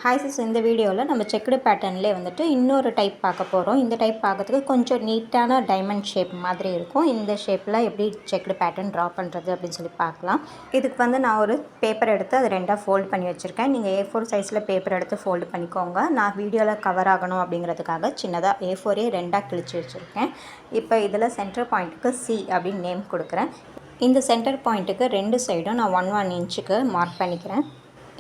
Hi sis, இந்த வீடியோவில் நம்ம செக்குடு பேட்டர்ன்லேயே வந்துட்டு இன்னொரு டைப் பார்க்க போகிறோம். இந்த டைப் பார்க்கறதுக்கு கொஞ்சம் நீட்டான டைமண்ட் ஷேப் மாதிரி இருக்கும். இந்த ஷேப்பில் எப்படி செக்குடு பேட்டர்ன் ட்ரா பண்ணுறது அப்படின்னு சொல்லி பார்க்கலாம். இதுக்கு வந்து நான் ஒரு பேப்பர் எடுத்து அது ரெண்டாக ஃபோல்ட் பண்ணி வச்சுருக்கேன். நீங்கள் A4 சைஸில் பேப்பர் எடுத்து ஃபோல்டு பண்ணிக்கோங்க. நான் வீடியோவில் கவர் ஆகணும் அப்படிங்கிறதுக்காக சின்னதாக A4 ரெண்டாக கிழிச்சு வச்சுருக்கேன். இப்போ இதில் சென்டர் பாயிண்ட்டுக்கு C அப்படின்னு நேம் கொடுக்குறேன். இந்த சென்டர் பாயிண்ட்டுக்கு ரெண்டு சைடும் நான் 1 இன்ச்சுக்கு மார்க் பண்ணிக்கிறேன்.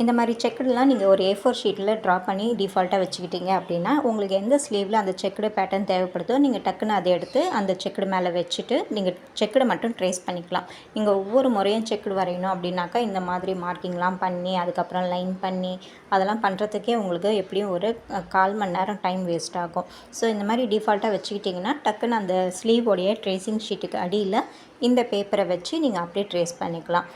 இந்த மாதிரி செக்குடுலாம் நீங்கள் ஒரு A4 ஷீட்டில் ட்ரா பண்ணி டிஃபால்ட்டாக வச்சுக்கிட்டீங்க அப்படின்னா உங்களுக்கு எந்த ஸ்லீவில் அந்த செக்குடு பேட்டர்ன் தேவைப்படுதோ நீங்கள் டக்குன்னு அதை எடுத்து அந்த செக்குடு மேலே வச்சுட்டு நீங்கள் செக்குடை மட்டும் ட்ரேஸ் பண்ணிக்கலாம். நீங்கள் ஒவ்வொரு முறையும் செக்குடு வரையணும் அப்படின்னாக்கா இந்த மாதிரி மார்க்கிங்லாம் பண்ணி அதுக்கப்புறம் லைன் பண்ணி அதெல்லாம் பண்ணுறதுக்கே உங்களுக்கு எப்படியும் ஒரு 1/4 மணி நேரம் டைம் வேஸ்ட் ஆகும். ஸோ இந்த மாதிரி டிஃபால்ட்டாக வச்சுக்கிட்டிங்கன்னா டக்குன்னு அந்த ஸ்லீவோடைய ட்ரேசிங் ஷீட்டுக்கு அடியில் இந்த பேப்பரை வச்சு நீங்கள் அப்படியே ட்ரேஸ் பண்ணிக்கலாம்.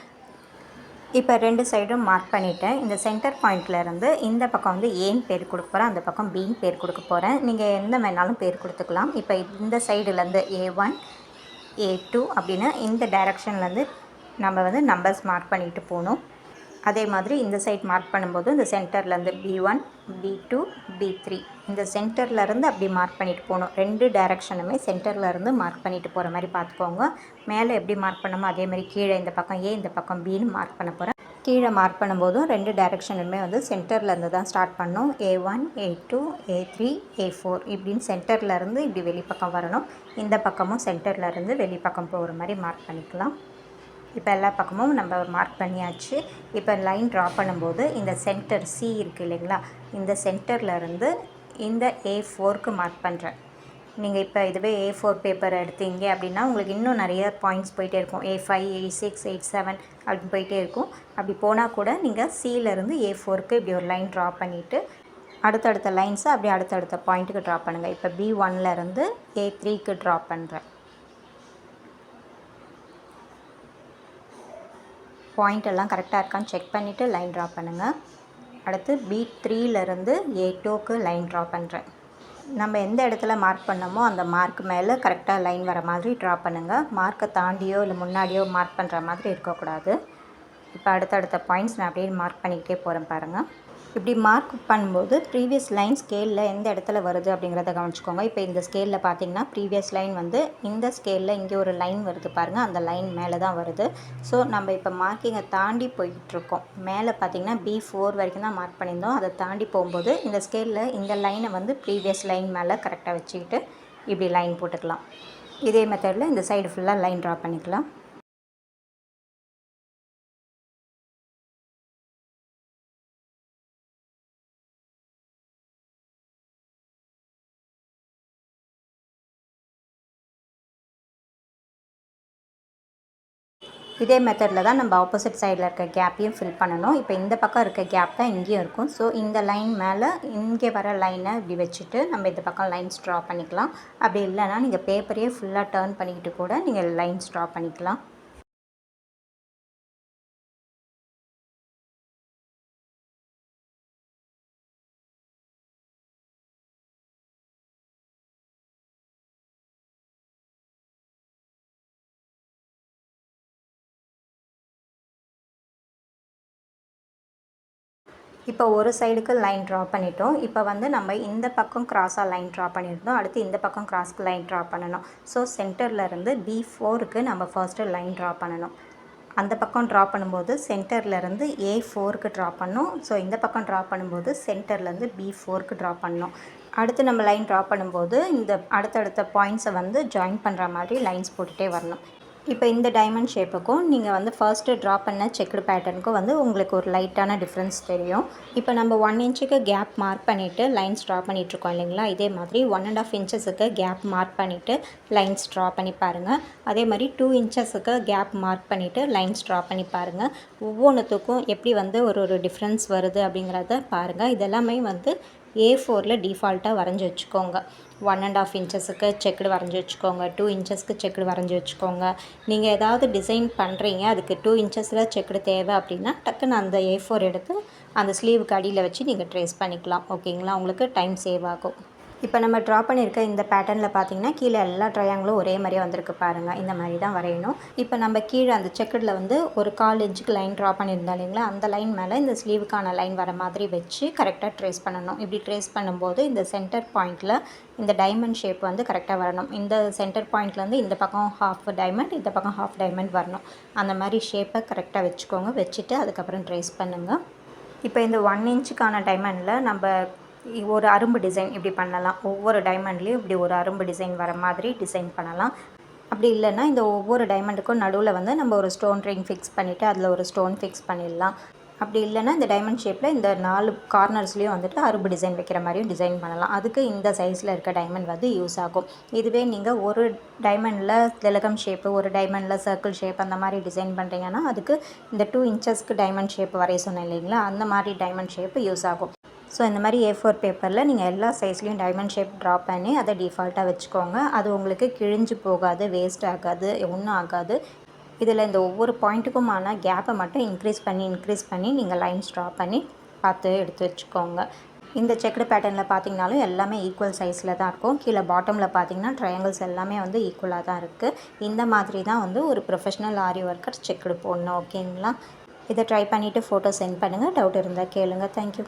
இப்போ ரெண்டு சைடும் மார்க் பண்ணிவிட்டேன். இந்த சென்டர் பாயிண்ட்லேருந்து இந்த பக்கம் வந்து ஏன்னு பேர் கொடுக்க போகிறேன், அந்த பக்கம் பின்னு பேர் கொடுக்க போகிறேன். நீங்கள் எந்த வேணாலும் பேர் கொடுத்துக்கலாம். இப்போ இந்த சைடுலேருந்து A1 A2 அப்படின்னு இந்த டைரக்ஷன்லேருந்து நம்ம வந்து நம்பர்ஸ் மார்க் பண்ணிட்டு போகணும். அதே மாதிரி இந்த சைட் மார்க் பண்ணும்போது இந்த சென்டர்லேருந்து B1 B2 B3 இந்த சென்டர்லேருந்து அப்படி மார்க் பண்ணிட்டு போகணும். ரெண்டு டைரக்ஷனுமே சென்டர்லேருந்து மார்க் பண்ணிட்டு போகிற மாதிரி பார்த்துக்கோங்க. மேலே எப்படி மார்க் பண்ணமோ அதே மாதிரி கீழே இந்த பக்கம் A இந்த பக்கம் Bன்னு மார்க் பண்ண போகிறேன். கீழே மார்க் பண்ணும்போதும் ரெண்டு டைரக்ஷனுமே வந்து சென்டர்லேருந்து தான் ஸ்டார்ட் பண்ணணும். A1 A2 A3 A4 இப்படின்னு சென்டர்லேருந்து இப்படி வெளிப்பக்கம் வரணும். இந்த பக்கமும் சென்டர்லேருந்து வெளிப்பக்கம் போகிற மாதிரி மார்க் பண்ணிக்கலாம். இப்போ எல்லா பக்கமும் நம்ம மார்க் பண்ணியாச்சு. இப்போ லைன் ட்ரா பண்ணும்போது இந்த சென்டர் C இருக்குது இல்லைங்களா, இந்த சென்டர்லேருந்து இந்த A4க்கு மார்க் பண்ணுறேன். நீங்கள் இப்போ இதுவே A4 பேப்பர் எடுத்தீங்க அப்படின்னா உங்களுக்கு இன்னும் நிறைய பாயிண்ட்ஸ் போயிட்டே இருக்கும். A5 A6 A7 அப்படின்னு போயிட்டே இருக்கும். அப்படி போனால் கூட நீங்கள் Cலேருந்து A4க்கு இப்படி ஒரு லைன் ட்ரா பண்ணிவிட்டு அடுத்தடுத்த லைன்ஸை அப்படியே அடுத்தடுத்த பாயிண்ட்டுக்கு ட்ரா பண்ணுங்கள். இப்போ B1லேருந்து A3க்கு ட்ரா பண்ணுறேன். பாயிண்ட் எல்லாம் கரெக்டாக இருக்கான்னு செக் பண்ணிவிட்டு லைன் ட்ரா பண்ணுங்கள். அடுத்து B3லேருந்து A2க்கு லைன் ட்ரா பண்ணுறேன். நம்ம எந்த இடத்துல மார்க் பண்ணமோ அந்த மார்க் மேலே கரெக்டாக லைன் வர மாதிரி ட்ரா பண்ணுங்கள். மார்க்கை தாண்டியோ இல்லை முன்னாடியோ மார்க் பண்ணுற மாதிரி இருக்கக்கூடாது. இப்போ அடுத்தடுத்த பாயிண்ட்ஸ் நான் அப்படியே மார்க் பண்ணிக்கிட்டே போகிறேன் பாருங்கள். இப்படி மார்க் பண்ணும்போது ப்ரீவியஸ் லைன் ஸ்கேலில் எந்த இடத்துல வருது அப்படிங்கிறத கவனிச்சுக்கோங்க. இப்போ இந்த ஸ்கேலில் பார்த்தீங்கன்னா ப்ரீவியஸ் லைன் வந்து இந்த ஸ்கேலில் இங்கே ஒரு லைன் வருது பாருங்கள், அந்த லைன் மேலே தான் வருது. ஸோ நம்ம இப்போ மார்க்கிங்கை தாண்டி போயிட்டுருக்கோம். மேலே பார்த்தீங்கன்னா B4 வரைக்கும் தான் மார்க் பண்ணியிருந்தோம். அதை தாண்டி போகும்போது இந்த ஸ்கேலில் இந்த லைனை வந்து ப்ரீவியஸ் லைன் மேலே கரெக்டாக வச்சுக்கிட்டு இப்படி லைன் போட்டுக்கலாம். இதே மெத்தடில் இந்த சைடு ஃபுல்லாக லைன் ட்ரா பண்ணிக்கலாம். இதே மெத்தடில் தான் நம்ம ஆப்போசிட் சைடில் இருக்க கேப்பையும் ஃபில் பண்ணணும். இப்போ இந்த பக்கம் இருக்க கேப் தான் இங்கேயும் இருக்கும். ஸோ இந்த லைன் மேலே இங்கே வர லைனை இப்படி வச்சுட்டு நம்ம இந்த பக்கம் லைன்ஸ் ட்ரா பண்ணிக்கலாம். அப்படி இல்லைன்னா நீங்கள் பேப்பரையே ஃபுல்லாக டர்ன் பண்ணிக்கிட்டு கூட நீங்கள் லைன்ஸ் ட்ரா பண்ணிக்கலாம். இப்போ ஒரு சைடுக்கு லைன் ட்ரா பண்ணிட்டோம். இப்போ வந்து நம்ம இந்த பக்கம் கிராஸாக லைன் ட்ரா பண்ணியிருந்தோம். அடுத்து இந்த பக்கம் கிராஸ்க்கு லைன் ட்ரா பண்ணணும். ஸோ சென்டர்லேருந்து B4க்கு நம்ம ஃபர்ஸ்ட்டு லைன் ட்ரா பண்ணணும். அந்த பக்கம் ட்ரா பண்ணும்போது சென்டர்லேருந்து A4க்கு ட்ரா பண்ணணும். ஸோ இந்த பக்கம் ட்ரா பண்ணும்போது சென்டர்லேருந்து B4க்கு ட்ரா பண்ணணும். அடுத்து நம்ம லைன் ட்ரா பண்ணும்போது இந்த அடுத்தடுத்த பாயிண்ட்ஸை வந்து ஜாயின் பண்ணுற மாதிரி லைன்ஸ் போட்டுகிட்டே வரணும். இப்போ இந்த டைமண்ட் ஷேப்புக்கும் நீங்கள் வந்து ஃபர்ஸ்ட்டு ட்ரா பண்ண செக்குடு பேட்டர்னுக்கும் வந்து உங்களுக்கு ஒரு லைட்டான டிஃப்ரென்ஸ் தெரியும். இப்போ நம்ம 1 இன்ச்சுக்கு கேப் மார்க் பண்ணிவிட்டு லைன்ஸ் ட்ரா பண்ணிகிட்ருக்கோம் இல்லைங்களா, இதே மாதிரி 1.5 இன்ச்சஸுக்கு கேப் மார்க் பண்ணிவிட்டு லைன்ஸ் ட்ரா பண்ணி பாருங்கள். அதே மாதிரி 2 இன்ச்சஸுக்கு கேப் மார்க் பண்ணிவிட்டு லைன்ஸ் ட்ரா பண்ணி பாருங்கள். ஒவ்வொன்றுத்துக்கும் எப்படி வந்து ஒரு டிஃப்ரென்ஸ் வருது அப்படிங்கிறத பாருங்கள். இதெல்லாமே வந்து A4ல் டிஃபால்ட்டாக வரைஞ்சி வச்சுக்கோங்க. 1.5 இன்ச்சஸுக்கு செக்குடு வரைஞ்சி வச்சுக்கோங்க. 2 இன்ச்சஸ்க்கு செக்குடு வரைஞ்சி வச்சுக்கோங்க. நீங்கள் ஏதாவது டிசைன் பண்ணுறீங்க, அதுக்கு 2 இன்ச்சஸில் செக்குடு தேவை அப்படின்னா டக்குன்னு அந்த A4 எடுத்து அந்த ஸ்லீவுக்கு அடியில் வச்சு நீங்கள் ட்ரேஸ் பண்ணிக்கலாம். ஓகேங்களா, உங்களுக்கு டைம் சேவ் ஆகும். இப்போ நம்ம ட்ரா பண்ணியிருக்க இந்த பேட்டர்னில் பார்த்தீங்கன்னா கீழே எல்லா ட்ரையாங்கிளும் ஒரே மாதிரியே வந்திருக்கு பாருங்கள். இந்த மாதிரி தான் வரையணும். இப்போ நம்ம கீழே அந்த செக்கடில் வந்து ஒரு 1/4 இன்ச்சுக்கு லைன் ட்ரா பண்ணியிருந்தோம் இல்லைங்களா, அந்த லைன் மேலே இந்த ஸ்லீவுக்கான லைன் வர மாதிரி வச்சு கரெக்டாக ட்ரேஸ் பண்ணணும். இப்படி ட்ரேஸ் பண்ணும்போது இந்த சென்டர் பாயிண்ட்டில் இந்த டைமண்ட் ஷேப் வந்து கரெக்டாக வரணும். இந்த சென்டர் பாயிண்ட்லேருந்து இந்த பக்கம் ஹாஃப் டைமண்ட், இந்த பக்கம் ஹாஃப் டைமண்ட் வரணும். அந்த மாதிரி ஷேப்பை கரெக்டாக வச்சுக்கோங்க. வச்சுட்டு அதுக்கப்புறம் ட்ரேஸ் பண்ணுங்கள். இப்போ இந்த 1 இன்ச்சுக்கான டைமண்டில் நம்ம ஒரு அரும்பு டிசைன் இப்படி பண்ணலாம். ஒவ்வொரு டைமண்ட்லேயும் இப்படி ஒரு அரும்பு டிசைன் வர மாதிரி டிசைன் பண்ணலாம். அப்படி இல்லைன்னா இந்த ஒவ்வொரு டைமண்டுக்கும் நடுவில் வந்து நம்ம ஒரு ஸ்டோன் ரிங் ஃபிக்ஸ் பண்ணிவிட்டு அதில் ஒரு ஸ்டோன் ஃபிக்ஸ் பண்ணிடலாம். அப்படி இல்லைன்னா இந்த டைமண்ட் ஷேப்பில் இந்த 4 கார்னர்ஸ்லேயும் வந்துட்டு அரும்பு டிசைன் வைக்கிற மாதிரியும் டிசைன் பண்ணலாம். அதுக்கு இந்த சைஸில் இருக்க டைமண்ட் வந்து யூஸ் ஆகும். இதுவே நீங்கள் ஒரு டைமண்டில் திலகம் ஷேப்பு, ஒரு டைமண்டில் சர்க்கிள் ஷேப் அந்த மாதிரி டிசைன் பண்ணுறீங்கன்னா அதுக்கு இந்த 2 இன்ச்சஸ்க்கு டைமண்ட் ஷேப் வரைய சொன்னேன் இல்லைங்களா, அந்த மாதிரி டைமண்ட் ஷேப்பு யூஸ் ஆகும். ஸோ இந்த மாதிரி A4 பேப்பரில் நீங்கள் எல்லா சைஸ்லேயும் டைமண்ட் ஷேப் ட்ரா பண்ணி அதை டிஃபால்ட்டாக வச்சுக்கோங்க. அது உங்களுக்கு கிழிஞ்சு போகாது, வேஸ்ட் ஆகாது, ஒன்றும் ஆகாது. இதில் இந்த ஒவ்வொரு பாயிண்ட்டுக்குமான கேப்பை மட்டும் இன்க்ரீஸ் பண்ணி நீங்கள் லைன்ஸ் ட்ரா பண்ணி பார்த்து எடுத்து வச்சுக்கோங்க. இந்த செக்குடு பேட்டர்னில் பார்த்தீங்கனாலும் எல்லாமே ஈக்குவல் சைஸில் தான் இருக்கும். கீழே பாட்டமில் பார்த்தீங்கன்னா ட்ரையாங்கிள்ஸ் எல்லாமே வந்து ஈக்குவலாக தான் இருக்குது. இந்த மாதிரி தான் வந்து ஒரு ப்ரொஃபஷ்னல் ஆரி ஒர்க்கர் செக்குடு போடணும். ஓகேங்களா? இதை ட்ரை பண்ணிவிட்டு ஃபோட்டோ சென்ட் பண்ணுங்கள். டவுட் இருந்தால் கேளுங்கள். தேங்க்யூ.